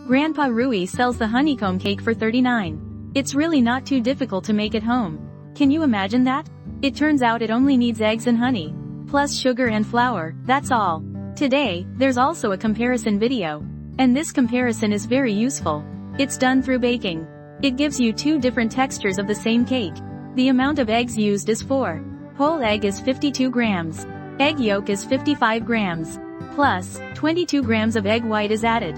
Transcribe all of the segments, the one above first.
Grandpa Rui sells the honeycomb cake for $39. It's really not too difficult to make at home. Can you imagine that? It turns out it only needs eggs and honey, plus sugar and flour, that's all. Today, there's also a comparison video. And this comparison is very useful. It's done through baking. It gives you two different textures of the same cake. The amount of eggs used is 4. Whole egg is 52 grams. Egg yolk is 55 grams. Plus, 22 grams of egg white is added.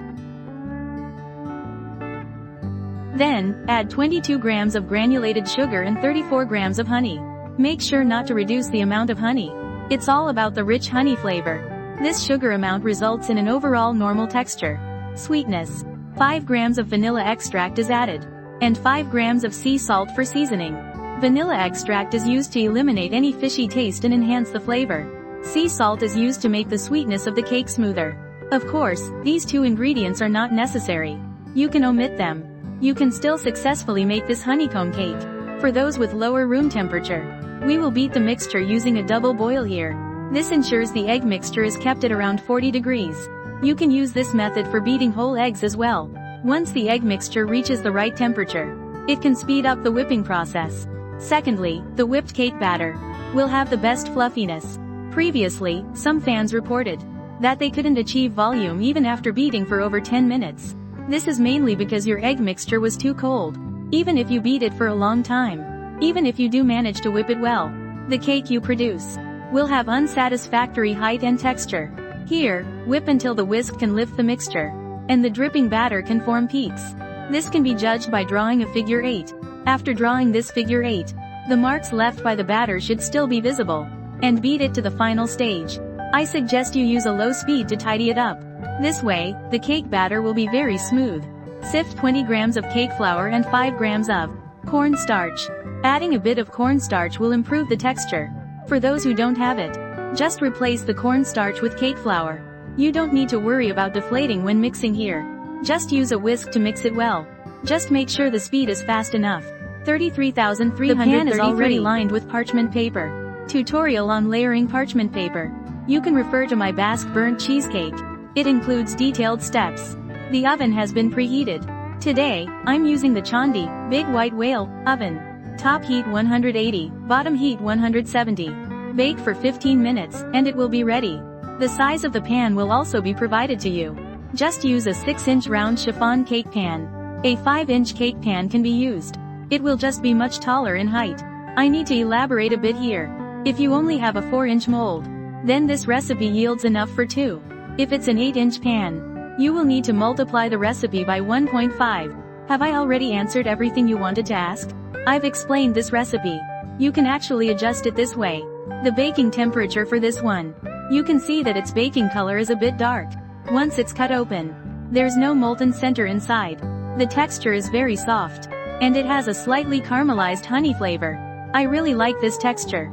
Then, add 22 grams of granulated sugar and 34 grams of honey. Make sure not to reduce the amount of honey. It's all about the rich honey flavor. This sugar amount results in an overall normal texture. Sweetness. 5 grams of vanilla extract is added. And 5 grams of sea salt for seasoning. Vanilla extract is used to eliminate any fishy taste and enhance the flavor. Sea salt is used to make the sweetness of the cake smoother. Of course, these two ingredients are not necessary. You can omit them. You can still successfully make this honeycomb cake. For those with lower room temperature, we will beat the mixture using a double boil here. This ensures the egg mixture is kept at around 40 degrees. You can use this method for beating whole eggs as well. Once the egg mixture reaches the right temperature, it can speed up the whipping process. Secondly, the whipped cake batter will have the best fluffiness. Previously, some fans reported that they couldn't achieve volume even after beating for over 10 minutes. This is mainly because your egg mixture was too cold. Even if you beat it for a long time, even if you do manage to whip it well, the cake you produce will have unsatisfactory height and texture. Here, whip until the whisk can lift the mixture, and the dripping batter can form peaks. This can be judged by drawing a figure 8. After drawing this figure 8, the marks left by the batter should still be visible, and beat it to the final stage. I suggest you use a low speed to tidy it up. This way, the cake batter will be very smooth. Sift 20 grams of cake flour and 5 grams of corn starch. Adding a bit of corn starch will improve the texture. For those who don't have it, just replace the corn starch with cake flour. You don't need to worry about deflating when mixing here. Just use a whisk to mix it well. Just make sure the speed is fast enough. 33,333. The pan is already lined with parchment paper. Tutorial on layering parchment paper. You can refer to my Basque burnt cheesecake. It includes detailed steps. The oven has been preheated. Today, I'm using the Chandi, Big White Whale, oven. Top heat 180, bottom heat 170. Bake for 15 minutes, and it will be ready. The size of the pan will also be provided to you. Just use a 6-inch round chiffon cake pan. A 5-inch cake pan can be used. It will just be much taller in height. I need to elaborate a bit here. If you only have a 4-inch mold, then this recipe yields enough for 2. If it's an 8-inch pan, you will need to multiply the recipe by 1.5. Have I already answered everything you wanted to ask? I've explained this recipe. You can actually adjust it this way. The baking temperature for this one. You can see that its baking color is a bit dark. Once it's cut open, there's no molten center inside. The texture is very soft, and it has a slightly caramelized honey flavor. I really like this texture.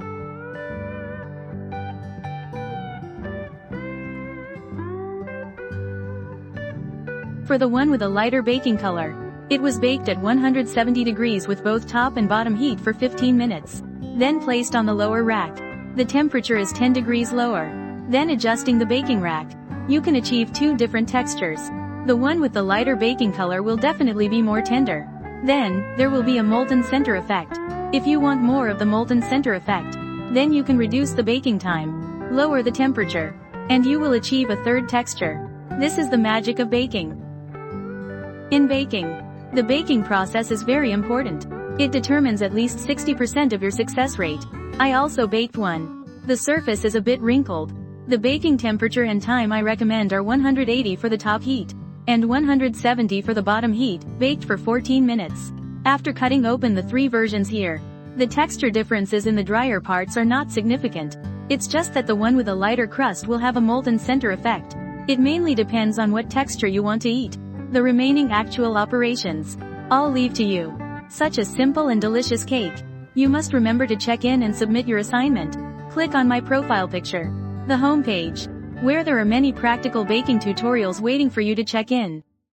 For the one with a lighter baking color, it was baked at 170 degrees with both top and bottom heat for 15 minutes. Then placed on the lower rack. The temperature is 10 degrees lower. Then adjusting the baking rack. You can achieve two different textures. The one with the lighter baking color will definitely be more tender. Then, there will be a molten center effect. If you want more of the molten center effect, then you can reduce the baking time, lower the temperature, and you will achieve a third texture. This is the magic of baking. In baking, the baking process is very important. It determines at least 60% of your success rate. I also baked one. The surface is a bit wrinkled. The baking temperature and time I recommend are 180 for the top heat, and 170 for the bottom heat, baked for 14 minutes. After cutting open the 3 versions here, the texture differences in the drier parts are not significant. It's just that the one with a lighter crust will have a molten center effect. It mainly depends on what texture you want to eat. The remaining actual operations, I'll leave to you. Such a simple and delicious cake. You must remember to check in and submit your assignment. Click on my profile picture, the homepage, where there are many practical baking tutorials waiting for you to check in.